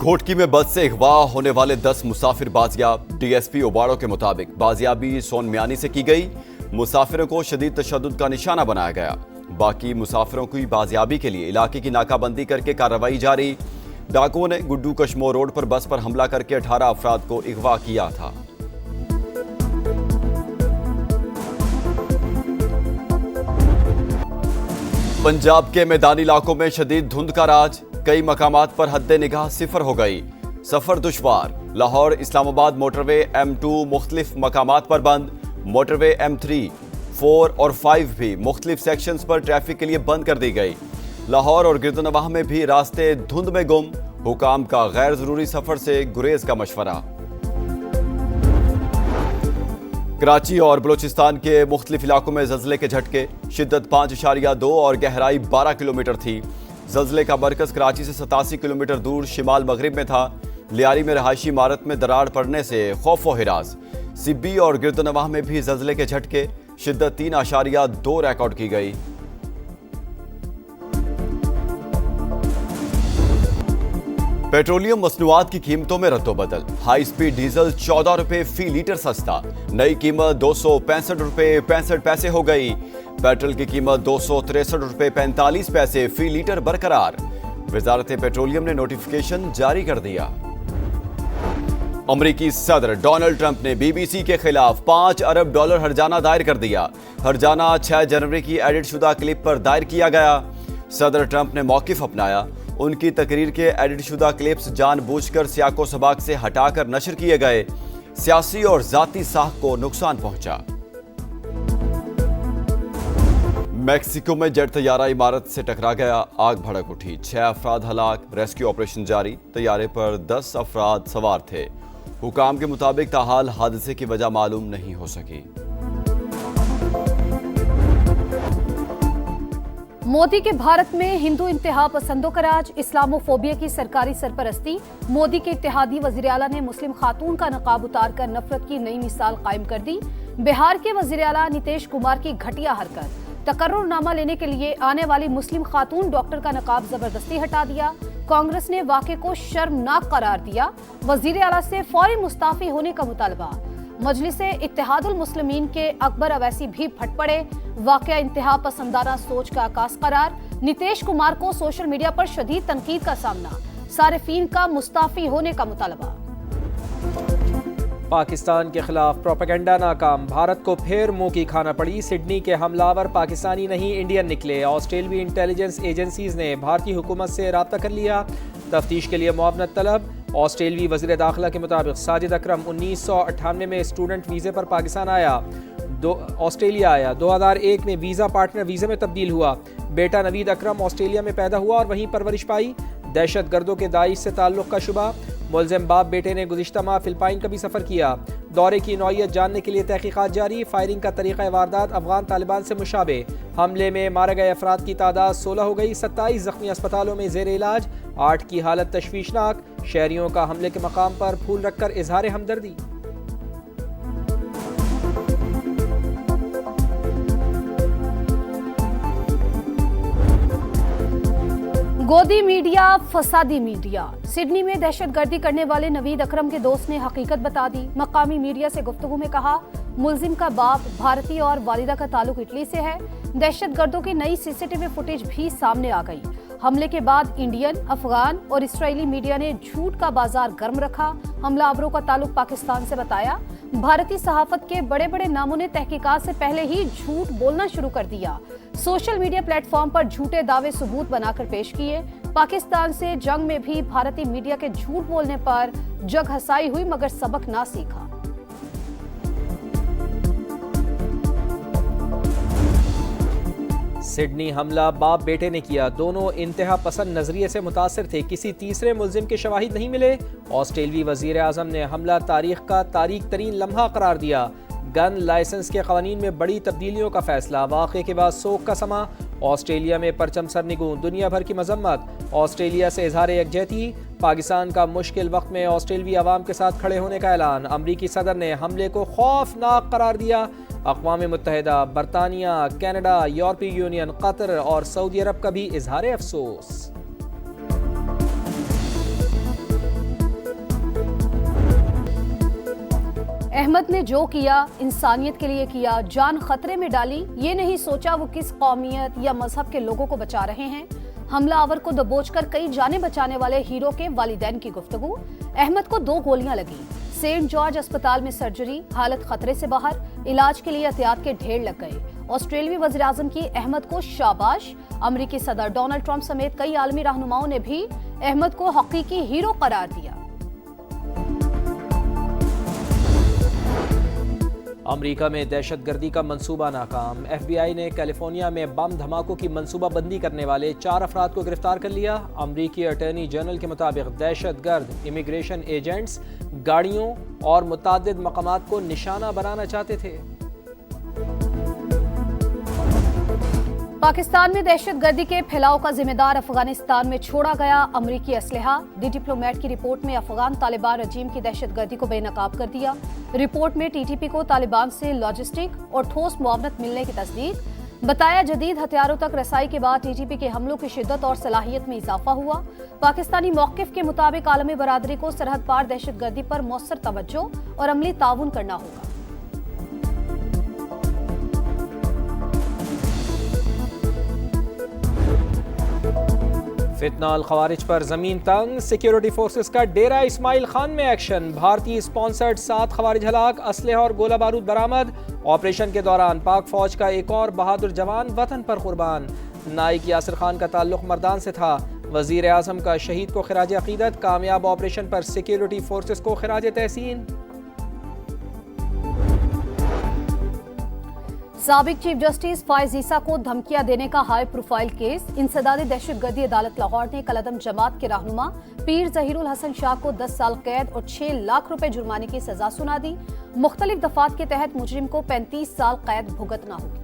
घोटकी में बस से अगवा होने वाले 10 मुसाफिर बाजियाब। डीएसपी ओबाड़ो के मुताबिक बाजियाबी सोन मियानी से की गई। मुसाफिरों को शदीद तशद्दुद का निशाना बनाया गया। बाकी मुसाफिरों की बाजियाबी के लिए इलाके की नाकाबंदी करके कार्रवाई जारी। डाकुओं ने गुड्डू कश्मोर रोड पर बस पर हमला करके 18 अफराद को अगवा किया था। पंजाब के मैदानी इलाकों में शदीद धुंध का राज। कई मकामात पर हद्दे निगाह सिफर हो गई। सफर दुश्वार। लाहौर इस्लामाबाद मोटरवे M2 मुख्तलिफ मकामात पर बंद। मोटरवे M3, 4 और 5 भी मुख्तलिफ सेक्शंस पर ट्रैफिक के लिए बंद कर दी गई। लाहौर और गिरदनवाह में भी रास्ते धुंध में गुम। हुकाम का गैर जरूरी सफर से गुरेज का मशवरा। कराची और बलूचिस्तान के मुख्तलिफ इलाकों में जल्जले के झटके। शिद्दत 5.2 और गहराई 12 किलोमीटर थी। जल्जले का मरकज कराची से 87 किलोमीटर दूर शिमाल मगरिब में था। लियारी में रहायशी इमारत में दरार पड़ने से खौफ व हिरास। सिब्बी और गिरदनवाह में भी जल्जले के झटके। शिद्दत 3.2 रिकॉर्ड की गई। पेट्रोलियम मसनूआत की कीमतों में रद्दोबदल। हाई स्पीड डीजल 14 रुपए फी लीटर सस्ता। नई कीमत 265 रुपए 65 पैसे हो गई। पेट्रोल की कीमत 263 रुपए 45 पैसे फी लीटर बरकरार। वजारत पेट्रोलियम ने नोटिफिकेशन जारी कर दिया। अमरीकी सदर डोनाल्ड ट्रंप ने बीबीसी के खिलाफ $5 अरब हर्जाना दायर कर दिया। हर्जाना 6 जनवरी की एडिट शुदा क्लिप पर दायर किया गया। सदर ट्रंप ने मौकिफ अपनाया। उनकी तकरीर के एडिट शुदा क्लिप्स जानबूझकर सियाको सबाक से हटाकर नशर किए गए। सियासी और जाती साख को नुकसान पहुंचा। मैक्सिको में जेट तैयारा इमारत से टकरा गया। आग भड़क उठी। 6 अफराद हलाक। रेस्क्यू ऑपरेशन जारी। तैयारे पर 10 अफराद सवार थे। हुकाम के मुताबिक ताहाल हादसे की वजह मालूम नहीं हो सकी। मोदी के भारत में हिंदू इंतहा पसंदों का राज। इस्लामोफोबिया की सरकारी सरपरस्ती। मोदी के इत्तेहादी वजीर आला ने मुस्लिम खातून का नकाब उतारकर नफरत की नई मिसाल कायम कर दी। बिहार के वजीर आला नीतीश कुमार की घटिया हरकत। तकर्रुरनामा लेने के लिए आने वाली मुस्लिम खातून डॉक्टर का नकाब जबरदस्ती हटा दिया। कांग्रेस ने वाक़े को शर्मनाक करार दिया। वजीर आला से फौरी मुस्ताफी होने का मुतालबा। मजलिस इत्तेहादुल मुस्लिमीन के अकबर अवैसी भी फट पड़े। वाक़या इंतहा पसंदाना सोच का आकाश करार। नीतीश कुमार को सोशल मीडिया पर शदीद तनकीद का सामना। सारिफीन का मुस्ताफी होने का मुतालबा। पाकिस्तान के खिलाफ प्रोपेगेंडा नाकाम। भारत को फिर मुंह की खाना पड़ी। सिडनी के हमलावर पाकिस्तानी नहीं इंडियन निकले। ऑस्ट्रेलियाई इंटेलिजेंस एजेंसीज ने भारतीय हुकूमत से रब्ता कर लिया। तफ्तीश के लिए मुआवनत तलब। ऑस्ट्रेलियाई वज़ीर दाखिला के मुताबिक साजिद अकरम 1998 में स्टूडेंट वीज़े पर पाकिस्तान आया। ऑस्ट्रेलिया आया। 2001 में वीज़ा पार्टनर वीज़े में तब्दील हुआ। बेटा नवीद अकरम ऑस्ट्रेलिया में पैदा हुआ और वहीं परवरिश पाई। दहशत गर्दों के दाइश से ताल्लुक़ का शुबा। मुलज़िम बाप बेटे ने गुज़िश्ता माह फ़िलिपाइन का भी सफ़र किया। दौरे की नौइयत जानने के लिए तहक़ीक़ात जारी। फायरिंग का तरीक़ा वारदात अफ़गान तालिबान से मुशाबे। हमले में मारे गए अफराद की तादाद 16 हो गई। 27 ज़ख्मी अस्पतालों में ज़ेर इलाज। 8 की हालत तशवीशनाक। शहरियों का हमले के मकाम पर फूल रखकर इजहार हमदर्दी। गोदी मीडिया फसादी मीडिया। सिडनी में दहशतगर्दी करने वाले नवीद अकरम के दोस्त ने हकीकत बता दी। मकामी मीडिया से गुफ्तगू में कहा, मुलजिम का बाप भारतीय और वालिदा का ताल्लुक इटली से है। दहशतगर्दों की नई सीसीटीवी फुटेज भी सामने आ गई। हमले के बाद इंडियन, अफगान और इसराइली मीडिया ने झूठ का बाजार गर्म रखा। हमलावरों का ताल्लुक पाकिस्तान से बताया। भारतीय सहाफत के बड़े बड़े नामों ने तहकीकात से पहले ही झूठ बोलना शुरू कर दिया। सोशल मीडिया प्लेटफॉर्म पर झूठे दावे सबूत बनाकर पेश किए। पाकिस्तान से जंग में भी भारतीय मीडिया के झूठ बोलने पर जग हसाई हुई मगर सबक ना सीखा। सिडनी हमला बाप बेटे ने किया। दोनों इंतहा पसंद नजरिए से मुतासिर थे। किसी तीसरे मुलजिम के शवाहिद नहीं मिले। ऑस्ट्रेलियाई वजीर आजम ने हमला तारीख का तारीख तरीन लम्हा करार दिया। गन लाइसेंस के कवानीन में बड़ी तब्दीलियों का फैसला। वाक़े के बाद सोग का समा। ऑस्ट्रेलिया में परचम सरनिगूं। दुनिया भर की मजम्मत। ऑस्ट्रेलिया से इजहार यकजहती। पाकिस्तान का मुश्किल वक्त में ऑस्ट्रेलियाई अवाम के साथ खड़े होने का ऐलान। अमरीकी सदर ने हमले को खौफनाक करार दिया। अक़वाम मुत्तहिदा, बरतानिया, कनाडा, यूरोपीय यूनियन, कतर और सऊदी अरब का भी इजहार अफसोस। अहमद ने जो किया इंसानियत के लिए किया, जान खतरे में डाली, ये नहीं सोचा वो किस कौमियत या मजहब के लोगों को बचा रहे हैं। हमलावर को दबोचकर कई जाने बचाने वाले हीरो के वालिदैन की गुफ्तगू। अहमद को 2 गोलियां लगी, सेंट जॉर्ज अस्पताल में सर्जरी, हालत खतरे से बाहर, इलाज के लिए एहतियात के ढेर लग गए। ऑस्ट्रेलियाई वज़ीर-ए-आज़म की अहमद को शाबाश। अमेरिकी सदर डोनाल्ड ट्रंप समेत कई आलमी रहनुमाओं ने भी अहमद को हकीकी हीरो करार दिया। अमेरिका में दहशतगर्दी का मंसूबा नाकाम। FBI ने कैलिफोर्निया में बम धमाकों की मंसूबाबंदी करने वाले 4 अफराद को गिरफ्तार कर लिया। अमेरिकी अटॉर्नी जनरल के मुताबिक दहशतगर्द इमिग्रेशन एजेंट्स गाड़ियों और मुतअद्दिद मकामात को निशाना बनाना चाहते थे। पाकिस्तान में दहशतगर्दी के फैलाव का जिम्मेदार अफगानिस्तान में छोड़ा गया अमरीकी असलहा। दी डिप्लोमेट की रिपोर्ट में अफगान तालिबान रजीम की दहशतगर्दी को बेनकाब कर दिया। रिपोर्ट में TTP को तालिबान से लॉजिस्टिक और ठोस मुआवनत मिलने की तस्दीक। बताया जदीद हथियारों तक रसाई के बाद TTP के हमलों की शिद्दत और सलाहियत में इजाफा हुआ। पाकिस्तानी मौक़िफ़ के मुताबिक आलमी बरादरी को सरहद पार दहशतगर्दी पर मौसर तवज्जो और अमली ताउन करना होगा। फितना अल खवारिज पर जमीन तंग। सिक्योरिटी फोर्सेस का डेरा इस्माइल खान में एक्शन। भारतीय स्पॉन्सर्ड 7 खवारिज हलाक, असलहा और गोला बारूद बरामद। ऑपरेशन के दौरान पाक फौज का एक और बहादुर जवान वतन पर कुर्बान। नाइक यासिर खान का ताल्लुक मर्दान से था। वज़ीर-ए-आज़म का शहीद को खिराज अकीदत। कामयाब ऑपरेशन पर सिक्योरिटी फोर्सेस को खिराज तहसीन। साबिक चीफ जस्टिस फाइज ईसा को धमकियां देने का हाई प्रोफाइल केस। इंसदादी दहशतगर्दी अदालत लाहौर ने कलअदम जमात के रहनुमा पीर ज़हीरुल हसन शाह को 10 साल कैद और 6 लाख रुपए जुर्माने की सजा सुना दी। मुख्तलिफ दफात के तहत मुजरिम को 35 साल कैद भुगतना होगी।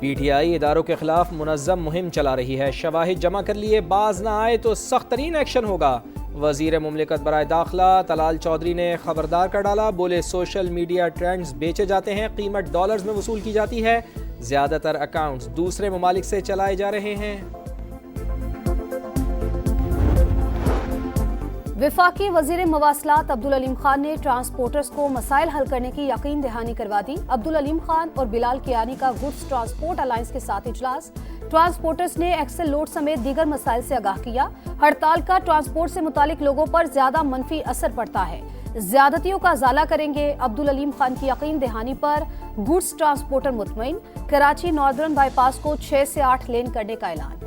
PTI इदारों के खिलाफ मुनज़्ज़म मुहिम चला रही है। शवाहिद जमा कर लिए, बाज ना आए तो सख्त तरीन एक्शन होगा। वज़ीर मुमलिकत बराए दाखिला तलाल चौधरी ने खबरदार कर डाला। बोले सोशल मीडिया ट्रेंड्स बेचे जाते हैं, कीमत डॉलर्स में वसूल की जाती है। ज़्यादातर अकाउंट्स दूसरे ममालिक से चलाए जा रहे हैं। वफाकी वज़ीर मवासलात अब्दुल अलीम खान ने ट्रांसपोर्टर्स को मसाइल हल करने की यकीन दहानी करवा दी। अब्दुल अलीम खान और बिलाल कियानी का गुड्स ट्रांसपोर्ट अलायंस के साथ इजलास। ट्रांसपोर्टर्स ने एक्सेल लोड समेत दीगर मसाइल से आगाह किया। हड़ताल का ट्रांसपोर्ट से मुतालिक लोगों पर ज्यादा मनफी असर पड़ता है, ज्यादतियों का अजाला करेंगे। अब्दुल अलीम खान की यकीन दहानी पर गुड्स ट्रांसपोर्टर मुतमईन। कराची नॉर्दर्न बाईपास को 6 से 8 लेन करने का ऐलान।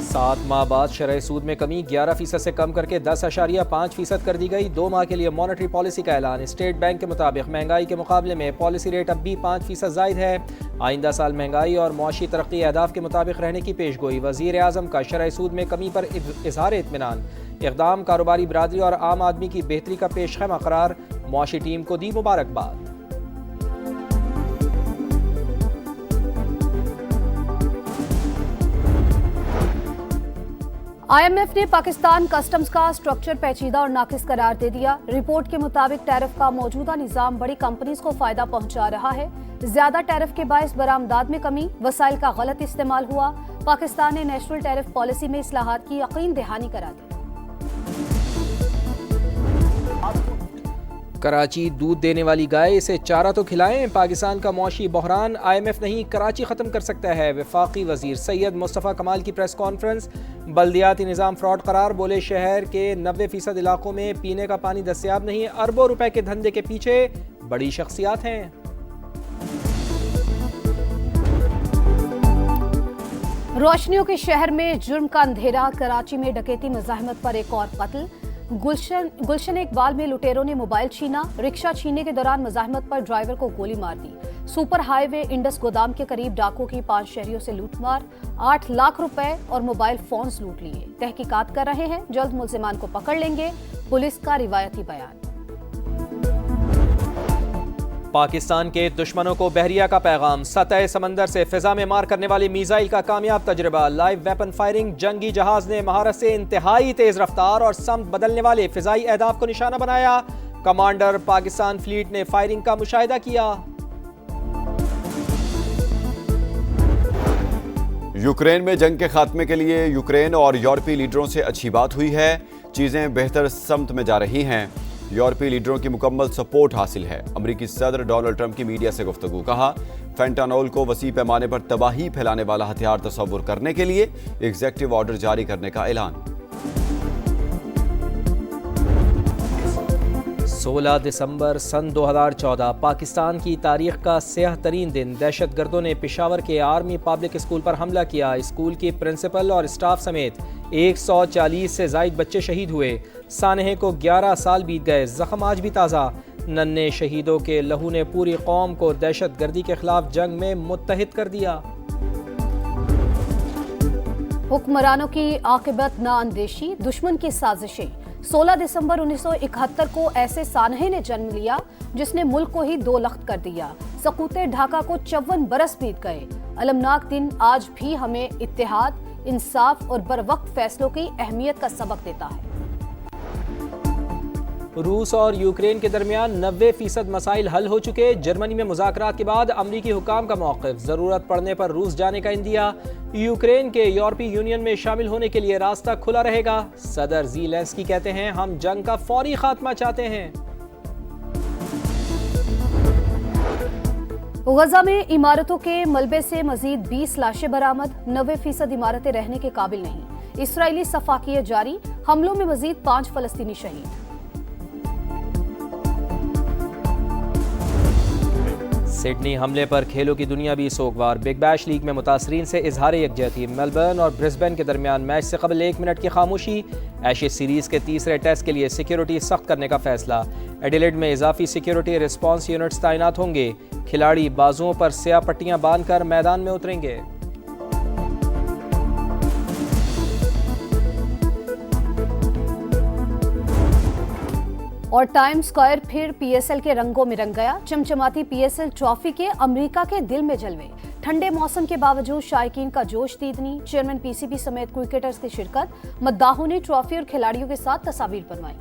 7 माह बाद शरह सूद में कमी 11% से कम करके 10.5% कर दी गई। 2 माह के लिए मॉनेटरी पॉलिसी का ऐलान। स्टेट बैंक के मुताबिक महंगाई के मुकाबले में पॉलिसी रेट अब भी 5% जायद है। आइंदा साल महंगाई और मुआशी तरक्की अहदाफ के मुताबिक रहने की पेशगोई। वज़ीर-ए-आज़म का शरह सूद में कमी पर इजहार इत्मीनान। इक़दाम कारोबारी बरादरी और आम आदमी की बेहतरी का पेशखैमा करार। मुआशी टीम को दी मुबारकबाद। IMF ने पाकिस्तान कस्टम्स का स्ट्रक्चर पेचीदा और नाकिस करार दे दिया। रिपोर्ट के मुताबिक टैरिफ का मौजूदा निजाम बड़ी कंपनीज को फायदा पहुंचा रहा है। ज्यादा टैरिफ के बायस बरामदात में कमी, वसाइल का गलत इस्तेमाल हुआ। पाकिस्तान ने नेशनल टैरिफ पॉलिसी में इस्लाहात की यकीन दहानी करा दी। कराची दूध देने वाली गाय, इसे चारा तो खिलाएं। पाकिस्तान का मौशी बहरान IMF नहीं कराची ख़त्म कर सकता है। वफाकी वजीर सैयद मुस्तफ़ा कमाल की प्रेस कॉन्फ्रेंस। बल्दियाती निज़ाम फ्रॉड करार। बोले शहर के 90% इलाकों में पीने का पानी दस्तयाब नहीं। अरबों रुपए के धंधे के पीछे बड़ी शख्सियात हैं। रोशनियों के शहर में जुर्म का अंधेरा। कराची में डकैती मुजाहिमत पर एक और कत्ल। गुलशन इकबाल में लुटेरों ने मोबाइल छीना। रिक्शा छीनने के दौरान मुजाहिमत पर ड्राइवर को गोली मार दी। सुपर हाईवे इंडस गोदाम के करीब डाकुओं की 5 शहरियों से लूटमार। 8 लाख रुपए और मोबाइल फोन्स लूट लिए। तहकीकात कर रहे हैं, जल्द मुल्जिमान को पकड़ लेंगे। पुलिस का रिवायती बयान। पाकिस्तान के दुश्मनों को बहरिया का पैगाम। सतह समंदर से फिजा में मार करने वाली मिसाइल का कामयाब तजुर्बा। Live weapon firing. जंगी जहाज ने महारत से इंतहाई तेज रफ्तार और समत बदलने वाले फिजाई अहदाफ को निशाना बनाया। कमांडर पाकिस्तान फ्लीट ने फायरिंग का मुशाहिदा किया। यूक्रेन में जंग के खात्मे के लिए यूक्रेन और यूरोपीय लीडरों से अच्छी बात हुई है। चीजें बेहतर समत में जा रही हैं। यूरोपीय लीडरों की मुकम्मल सपोर्ट हासिल है। अमेरिकी सदर डोनाल्ड ट्रंप की मीडिया से गुफ्तगू। कहा, फेंटानोल को वसी पैमाने पर तबाही फैलाने वाला हथियार तस्वुर करने के लिए एग्जीक्यूटिव ऑर्डर जारी करने का ऐलान। 16 दिसंबर सन 2014 पाकिस्तान की तारीख का स्याह तरीन दिन। दहशतगर्दों ने पेशावर के आर्मी पब्लिक स्कूल पर हमला किया। स्कूल की प्रिंसिपल और स्टाफ समेत 140 से जायद बच्चे शहीद हुए। सानहे को 11 साल बीत गए, जख्म आज भी ताज़ा। नन्हे शहीदों के लहू ने पूरी कौम को दहशतगर्दी के खिलाफ जंग में मुत्तहिद कर दिया। हुक्मरानों की आकिबत नाअंदेशी, दुश्मन की साजिशें। 16 दिसंबर 1971 को ऐसे सानहे ने जन्म लिया जिसने मुल्क को ही दो लख्त कर दिया। सकूते ढाका को 54 बरस बीत गए। अलमनाक दिन आज भी हमें इत्तेहाद, इंसाफ और बरवक्त फैसलों की अहमियत का सबक देता है। रूस और यूक्रेन के दरमियान 90% मसाइल हल हो चुके। जर्मनी में मुज़ाकरात के बाद अमरीकी हुकाम का मौक़िफ़, ज़रूरत पड़ने पर रूस जाने का इंदिया। यूक्रेन के यूरोपीय यूनियन में शामिल होने के लिए रास्ता खुला रहेगा। सदर ज़ेलेंस्की कहते हैं, हम जंग का फौरी खात्मा चाहते हैं। गजा में इमारतों के मलबे से मजीद 20 लाशें बरामद। 90% इमारतें रहने के काबिल नहीं। इसराइली सफाकियत जारी, हमलों में मजीद 5 फलस्तीनी शहीद। सिडनी हमले पर खेलों की दुनिया भी सोगवार। बिग बैश लीग में मुतासरीन से इजहार यकजहती। मेलबर्न और ब्रिस्बेन के दरमियान मैच से कबल 1 मिनट की खामोशी। एशेज सीरीज के तीसरे टेस्ट के लिए सिक्योरिटी सख्त करने का फैसला। एडिलेड में इजाफी सिक्योरिटी रिस्पॉन्स यूनिट्स तैनात होंगे। खिलाड़ी बाजुओं पर स्याह पट्टियां बांधकर मैदान में उतरेंगे। और टाइम स्क्वायर फिर पीएसएल के रंगों में रंग गया। चमचमाती पीएसएल ट्रॉफी के अमेरिका के दिल में जलवे। ठंडे मौसम के बावजूद शायकीन का जोश दीदनी। चेयरमैन पीसीबी समेत क्रिकेटर्स की शिरकत। मद्दाहों ने ट्रॉफी और खिलाड़ियों के साथ तस्वीर बनवाई।